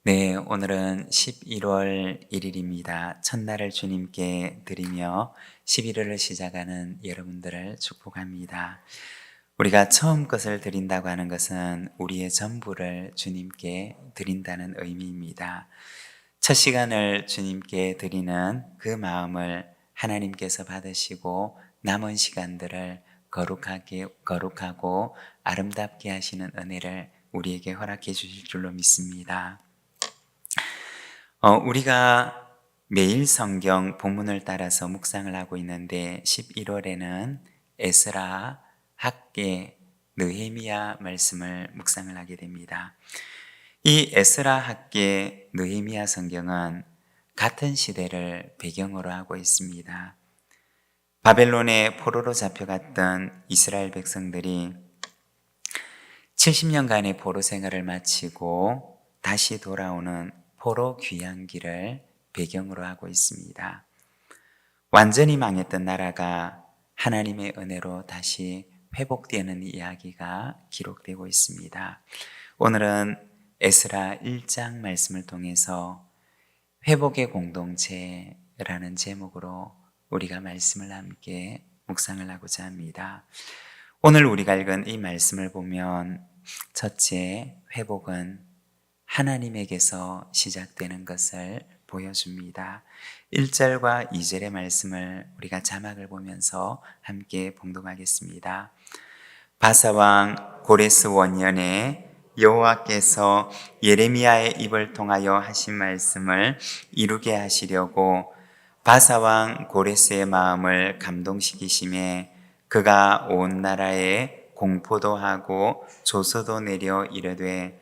네, 오늘은 11월 1일입니다. 첫날을 주님께 드리며 11월을 시작하는 여러분들을 축복합니다. 우리가 처음 것을 드린다고 하는 것은 우리의 전부를 주님께 드린다는 의미입니다. 첫 시간을 주님께 드리는 그 마음을 하나님께서 받으시고 남은 시간들을 거룩하고 아름답게 하시는 은혜를 우리에게 허락해 주실 줄로 믿습니다. 우리가 매일 성경 본문을 따라서 묵상을 하고 있는데 11월에는 에스라, 학개, 느헤미야 말씀을 묵상을 하게 됩니다. 이 에스라, 학개, 느헤미야 성경은 같은 시대를 배경으로 하고 있습니다. 바벨론의 포로로 잡혀갔던 이스라엘 백성들이 70년간의 포로 생활을 마치고 다시 돌아오는 포로 귀환기를 배경으로 하고 있습니다. 완전히 망했던 나라가 하나님의 은혜로 다시 회복되는 이야기가 기록되고 있습니다. 오늘은 에스라 1장 말씀을 통해서 회복의 공동체라는 제목으로 우리가 말씀을 함께 묵상을 하고자 합니다. 오늘 우리가 읽은 이 말씀을 보면 첫째, 회복은 하나님에게서 시작되는 것을 보여줍니다. 1절과 2절의 말씀을 우리가 자막을 보면서 함께 봉독하겠습니다. 바사왕 고레스 원년에 여호와께서 예레미야의 입을 통하여 하신 말씀을 이루게 하시려고 바사왕 고레스의 마음을 감동시키심에 그가 온 나라에 공포도 하고 조서도 내려 이르되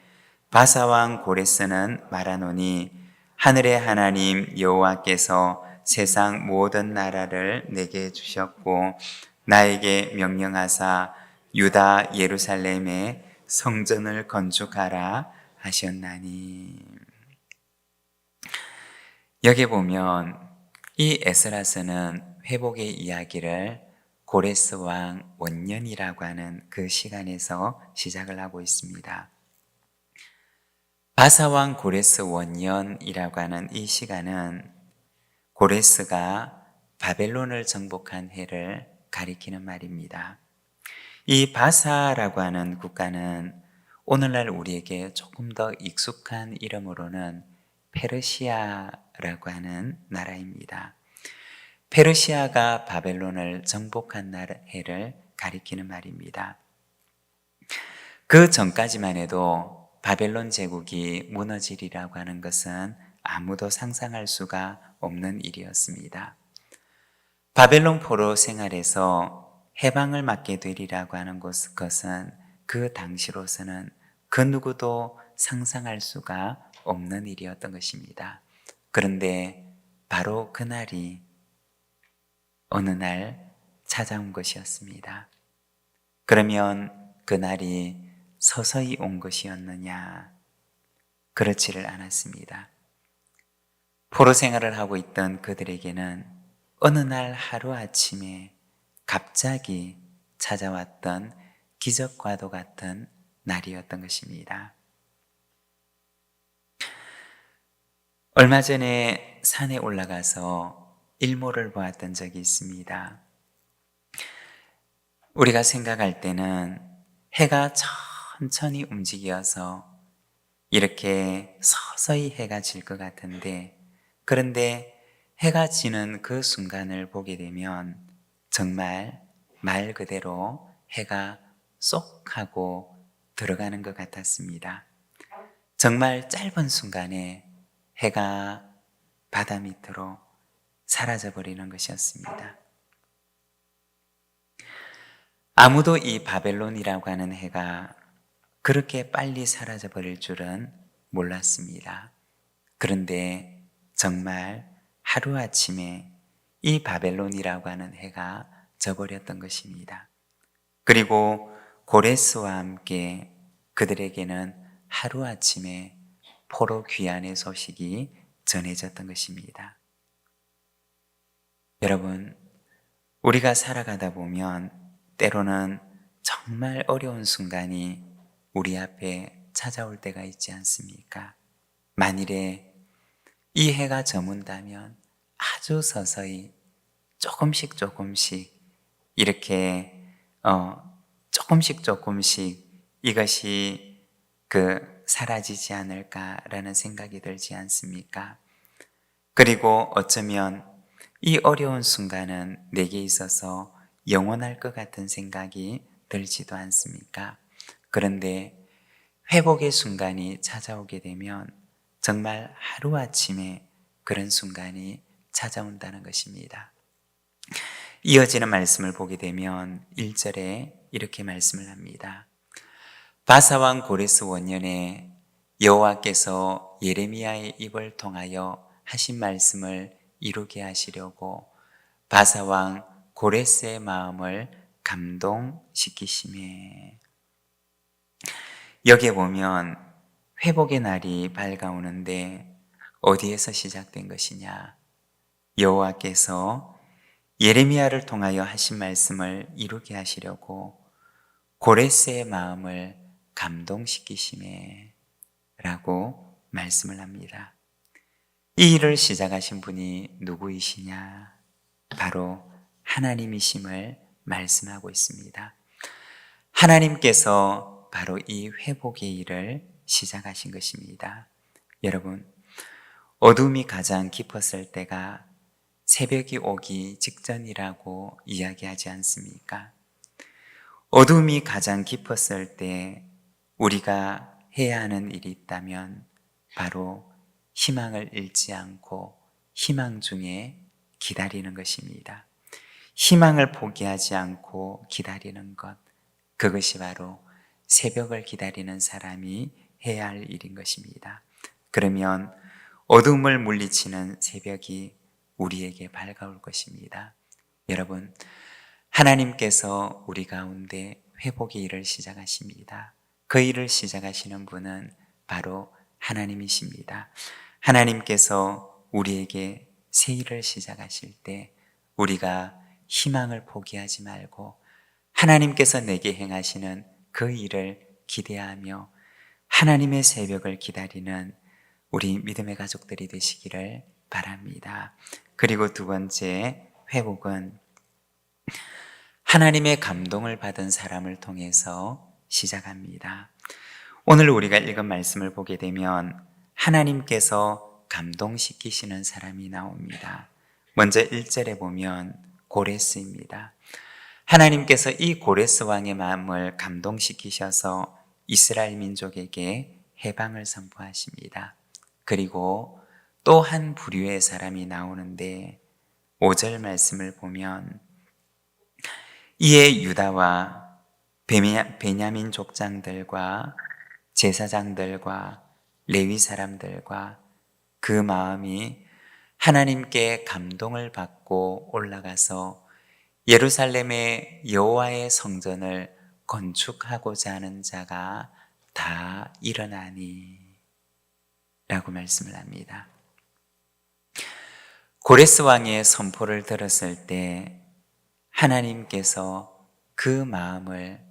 바사왕 고레스는 말하노니 하늘의 하나님 여호와께서 세상 모든 나라를 내게 주셨고 나에게 명령하사 유다 예루살렘에 성전을 건축하라 하셨나니. 여기 보면 이 에스라서는 회복의 이야기를 고레스 왕 원년이라고 하는 그 시간에서 시작을 하고 있습니다. 바사왕 고레스 원년이라고 하는 이 시간은 고레스가 바벨론을 정복한 해를 가리키는 말입니다. 이 바사라고 하는 국가는 오늘날 우리에게 조금 더 익숙한 이름으로는 페르시아라고 하는 나라입니다. 페르시아가 바벨론을 정복한 해를 가리키는 말입니다. 그 전까지만 해도 바벨론 제국이 무너지리라고 하는 것은 아무도 상상할 수가 없는 일이었습니다. 바벨론 포로 생활에서 해방을 맞게 되리라고 하는 것은 그 당시로서는 그 누구도 상상할 수가 없는 일이었던 것입니다. 그런데 바로 그날이 어느 날 찾아온 것이었습니다. 그러면 그날이 서서히 온 것이었느냐? 그렇지를 않았습니다. 포로 생활을 하고 있던 그들에게는 어느 날 하루아침에 갑자기 찾아왔던 기적과도 같은 날이었던 것입니다. 얼마 전에 산에 올라가서 일몰을 보았던 적이 있습니다. 우리가 생각할 때는 해가 천천히 움직여서 이렇게 서서히 해가 질 것 같은데, 그런데 해가 지는 그 순간을 보게 되면 정말 말 그대로 해가 쏙 하고 들어가는 것 같았습니다. 정말 짧은 순간에 해가 바다 밑으로 사라져버리는 것이었습니다. 아무도 이 바벨론이라고 하는 해가 그렇게 빨리 사라져버릴 줄은 몰랐습니다. 그런데 정말 하루아침에 이 바벨론이라고 하는 해가 져버렸던 것입니다. 그리고 고레스와 함께 그들에게는 하루아침에 포로 귀환의 소식이 전해졌던 것입니다. 여러분, 우리가 살아가다 보면 때로는 정말 어려운 순간이 우리 앞에 찾아올 때가 있지 않습니까? 만일에 이 해가 저문다면 아주 서서히 조금씩 이렇게 조금씩 이것이 사라지지 않을까라는 생각이 들지 않습니까? 그리고 어쩌면 이 어려운 순간은 내게 있어서 영원할 것 같은 생각이 들지도 않습니까? 그런데 회복의 순간이 찾아오게 되면 정말 하루아침에 그런 순간이 찾아온다는 것입니다. 이어지는 말씀을 보게 되면 1절에 이렇게 말씀을 합니다. 바사왕 고레스 원년에 여호와께서 예레미야의 입을 통하여 하신 말씀을 이루게 하시려고 바사왕 고레스의 마음을 감동시키심에. 여기에 보면 회복의 날이 밝아오는데 어디에서 시작된 것이냐? 여호와께서 예레미야를 통하여 하신 말씀을 이루게 하시려고 고레스의 마음을 감동시키심에 라고 말씀을 합니다. 이 일을 시작하신 분이 누구이시냐? 바로 하나님이심을 말씀하고 있습니다. 하나님께서 바로 이 회복의 일을 시작하신 것입니다. 여러분, 어둠이 가장 깊었을 때가 새벽이 오기 직전이라고 이야기하지 않습니까? 어둠이 가장 깊었을 때 우리가 해야 하는 일이 있다면 바로 희망을 잃지 않고 희망 중에 기다리는 것입니다. 희망을 포기하지 않고 기다리는 것, 그것이 바로 새벽을 기다리는 사람이 해야 할 일인 것입니다. 그러면 어둠을 물리치는 새벽이 우리에게 밝아올 것입니다. 여러분, 하나님께서 우리 가운데 회복의 일을 시작하십니다. 그 일을 시작하시는 분은 바로 하나님이십니다. 하나님께서 우리에게 새 일을 시작하실 때 우리가 희망을 포기하지 말고 하나님께서 내게 행하시는 그 일을 기대하며 하나님의 새벽을 기다리는 우리 믿음의 가족들이 되시기를 바랍니다. 그리고 두 번째 회복은 하나님의 감동을 받은 사람을 통해서 시작합니다. 오늘 우리가 읽은 말씀을 보게 되면 하나님께서 감동시키시는 사람이 나옵니다. 먼저 1절에 보면 고레스입니다. 하나님께서 이 고레스 왕의 마음을 감동시키셔서 이스라엘 민족에게 해방을 선포하십니다. 그리고 또 한 부류의 사람이 나오는데 5절 말씀을 보면 이에 유다와 베냐민 족장들과 제사장들과 레위 사람들과 그 마음이 하나님께 감동을 받고 올라가서 예루살렘의 여호와의 성전을 건축하고자 하는 자가 다 일어나니 라고 말씀을 합니다. 고레스 왕의 선포를 들었을 때 하나님께서 그 마음을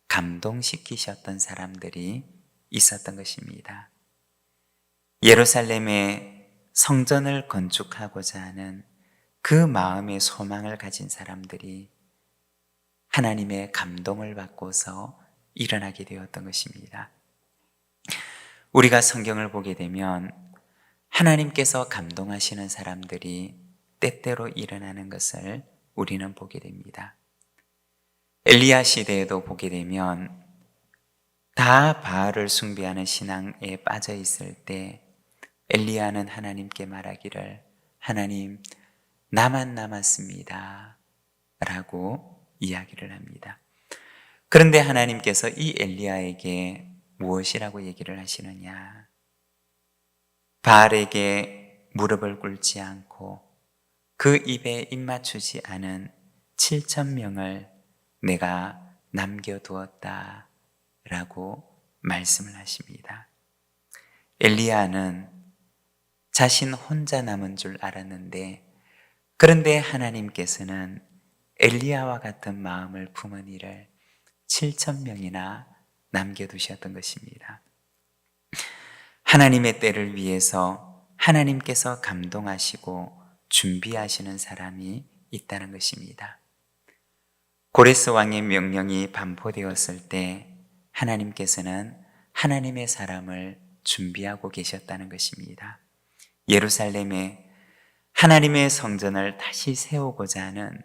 감동시키셨던 사람들이 있었던 것입니다. 예루살렘의 성전을 건축하고자 하는 그 마음의 소망을 가진 사람들이 하나님의 감동을 받고서 일어나게 되었던 것입니다. 우리가 성경을 보게 되면 하나님께서 감동하시는 사람들이 때때로 일어나는 것을 우리는 보게 됩니다. 엘리야 시대에도 보게 되면 다 바알을 숭배하는 신앙에 빠져 있을 때 엘리야는 하나님께 말하기를 하나님, 나만 남았습니다 라고 이야기를 합니다. 그런데 하나님께서 이 엘리야에게 무엇이라고 얘기를 하시느냐? 바알에게 무릎을 꿇지 않고 그 입에 입 맞추지 않은 7,000명을 내가 남겨두었다 라고 말씀을 하십니다. 엘리야는 자신 혼자 남은 줄 알았는데 그런데 하나님께서는 엘리야와 같은 마음을 품은 이를 7,000명이나 남겨두셨던 것입니다. 하나님의 때를 위해서 하나님께서 감동하시고 준비하시는 사람이 있다는 것입니다. 고레스 왕의 명령이 반포되었을 때 하나님께서는 하나님의 사람을 준비하고 계셨다는 것입니다. 예루살렘에 하나님의 성전을 다시 세우고자 하는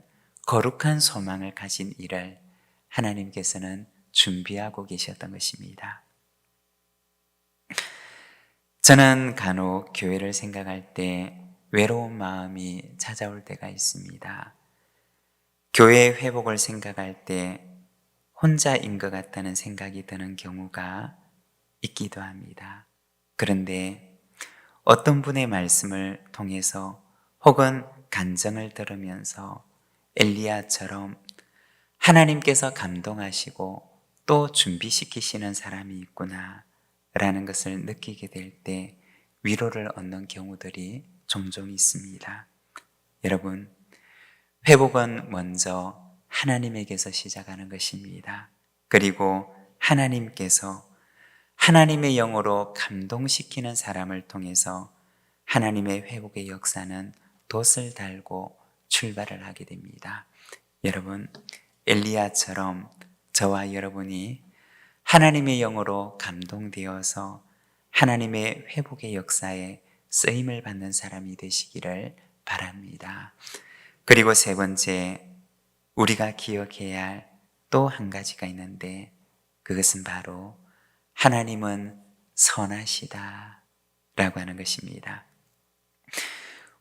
거룩한 소망을 가진 이를 하나님께서는 준비하고 계셨던 것입니다. 저는 간혹 교회를 생각할 때 외로운 마음이 찾아올 때가 있습니다. 교회의 회복을 생각할 때 혼자인 것 같다는 생각이 드는 경우가 있기도 합니다. 그런데 어떤 분의 말씀을 통해서 혹은 간증을 들으면서 엘리야처럼 하나님께서 감동하시고 또 준비시키시는 사람이 있구나 라는 것을 느끼게 될 때 위로를 얻는 경우들이 종종 있습니다. 여러분, 회복은 먼저 하나님에게서 시작하는 것입니다. 그리고 하나님께서 하나님의 영으로 감동시키는 사람을 통해서 하나님의 회복의 역사는 돛을 달고 출발을 하게 됩니다. 여러분, 엘리야처럼 저와 여러분이 하나님의 영으로 감동되어서 하나님의 회복의 역사에 쓰임을 받는 사람이 되시기를 바랍니다. 그리고 세 번째, 우리가 기억해야 할 또 한 가지가 있는데 그것은 바로 하나님은 선하시다 라고 하는 것입니다.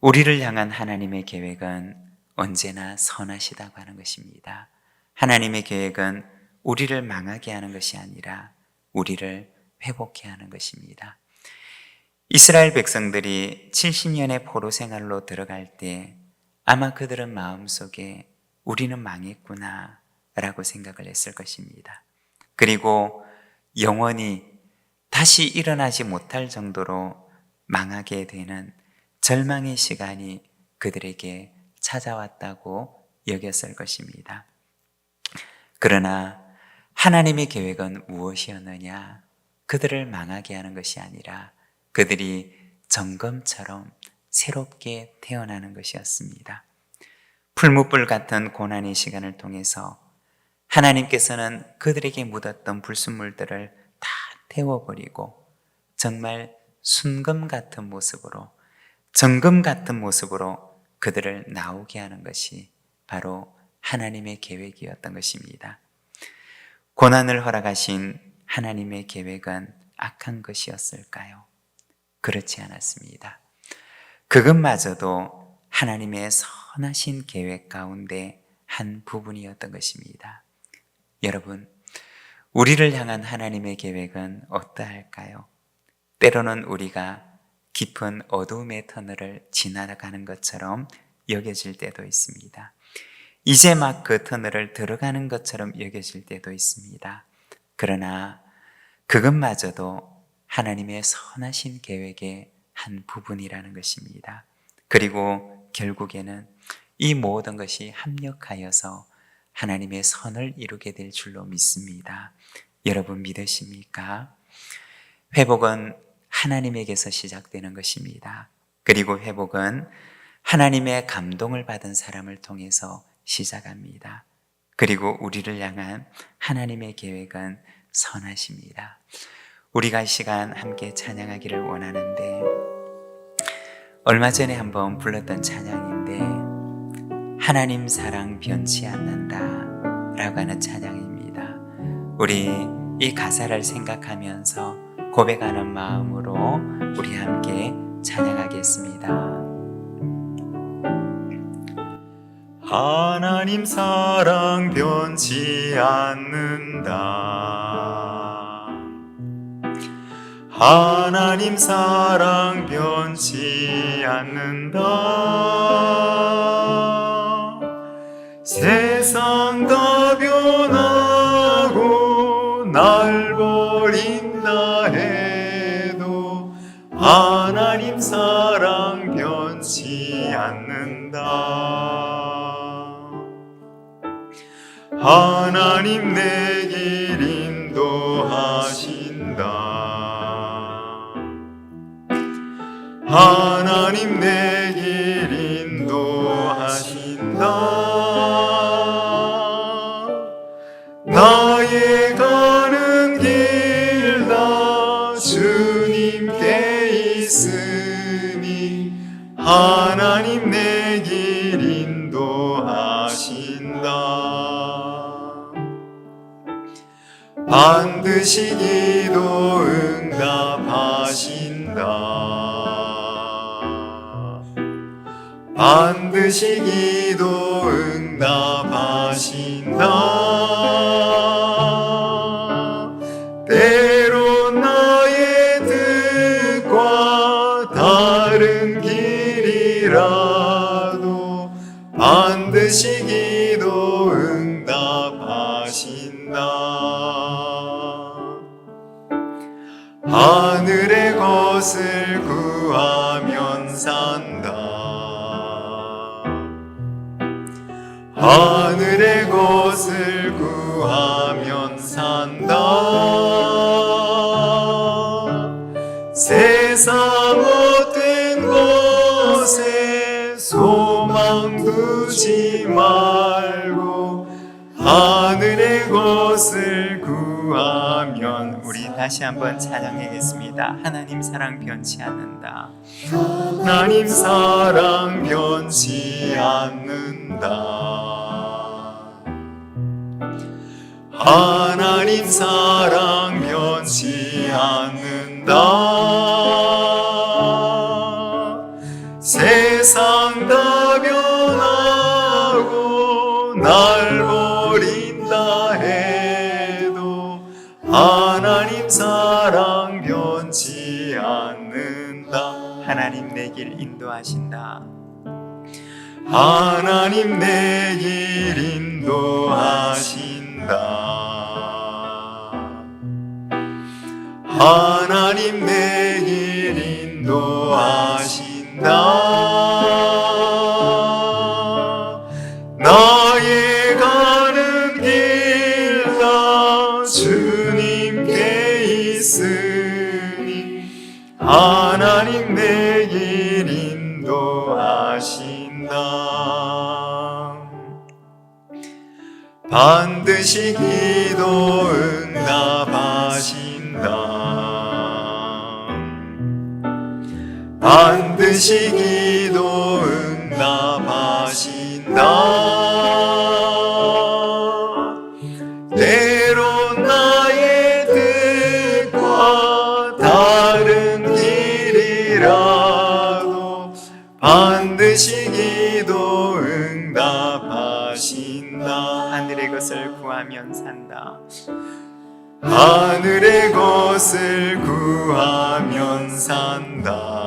우리를 향한 하나님의 계획은 언제나 선하시다고 하는 것입니다. 하나님의 계획은 우리를 망하게 하는 것이 아니라 우리를 회복해 하는 것입니다. 이스라엘 백성들이 70년의 포로 생활로 들어갈 때 아마 그들은 마음속에 우리는 망했구나 라고 생각을 했을 것입니다. 그리고 영원히 다시 일어나지 못할 정도로 망하게 되는 절망의 시간이 그들에게 찾아왔다고 여겼을 것입니다. 그러나 하나님의 계획은 무엇이었느냐? 그들을 망하게 하는 것이 아니라 그들이 정금처럼 새롭게 태어나는 것이었습니다. 풀무불 같은 고난의 시간을 통해서 하나님께서는 그들에게 묻었던 불순물들을 다 태워버리고 정말 순금 같은 모습으로, 정금 같은 모습으로 그들을 나오게 하는 것이 바로 하나님의 계획이었던 것입니다. 고난을 허락하신 하나님의 계획은 악한 것이었을까요? 그렇지 않았습니다. 그것마저도 하나님의 선하신 계획 가운데 한 부분이었던 것입니다. 여러분, 우리를 향한 하나님의 계획은 어떠할까요? 때로는 우리가 깊은 어두움의 터널을 지나가는 것처럼 여겨질 때도 있습니다. 이제 막 그 터널을 들어가는 것처럼 여겨질 때도 있습니다. 그러나 그것마저도 하나님의 선하신 계획의 한 부분이라는 것입니다. 그리고 결국에는 이 모든 것이 합력하여서 하나님의 선을 이루게 될 줄로 믿습니다. 여러분 믿으십니까? 회복은 하나님에게서 시작되는 것입니다. 그리고 회복은 하나님의 감동을 받은 사람을 통해서 시작합니다. 그리고 우리를 향한 하나님의 계획은 선하십니다. 우리가 이 시간 함께 찬양하기를 원하는데 얼마 전에 한번 불렀던 찬양인데 하나님 사랑 변치 않는다 라고 하는 찬양입니다. 우리 이 가사를 생각하면서 고백하는 마음으로 우리 함께 찬양하겠습니다. 하나님 사랑 변치 않는다. 하나님 사랑 변치 않는다. 세상 다 변하고 날 버린다 해도 하나님 사랑 변치 않는다. 하나님 내 길 인도하신다. 하나님 내 길 인도하신다. 나의 가는 길 다 주님께 있으니 하나님 내 길 인도하신다. 반드시 기도 응답하신다. 반드시 기도 응답하신다. 때론 나의 뜻과 다른 길이라도 반드시 기도 응답하신다. 하늘의 것을 구하면 산다. 하늘의 것을 구하면 산다. 세상 헛된 것에 소망 두지 말고 하늘의 것을 구하면. 우리 다시 한번 찬양하겠습니다. 하나님 사랑 변치 않는다. 하나님 사랑 변치 않는다. 하나님 사랑 변치 않는다. 세상 다 변하고 날 버린다 해도 하나님 사랑 변치 않는다. 하나님 내 길 인도하신다. 하나님 내 길 인도하신다. 하나님 내 길 인도하신다. 나의 가는 길 다 주님께 있으니 하나님 내 길 인도하신다. 반드시 기도 응답하신다. 반드시 기도 응답하신다. 때론 나의 뜻과 다른 길이라도 반드시 기도 응답하신다. 하늘의 것을 구하면 산다. 하늘의 것을 구하면 산다.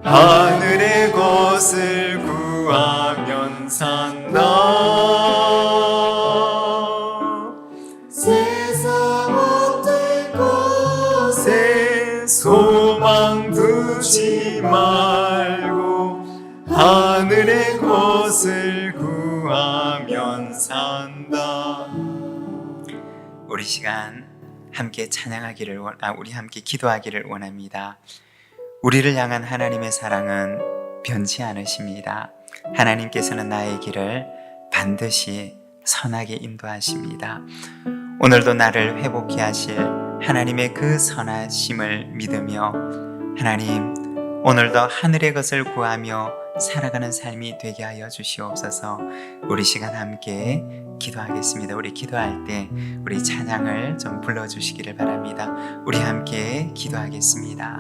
하늘의 것을 구하면 산다. 세상 헛된 것에 소망 두지 말고 하늘의 것을 구하면 산다. 우리 시간 함께 찬양하기를 우리 함께 기도하기를 원합니다. 우리를 향한 하나님의 사랑은 변치 않으십니다. 하나님께서는 나의 길을 반드시 선하게 인도하십니다. 오늘도 나를 회복케 하실 하나님의 그 선하심을 믿으며 하나님 오늘도 하늘의 것을 구하며 살아가는 삶이 되게 하여 주시옵소서. 우리 시간 함께 기도하겠습니다. 우리 기도할 때 우리 찬양을 좀 불러주시기를 바랍니다. 우리 함께 기도하겠습니다.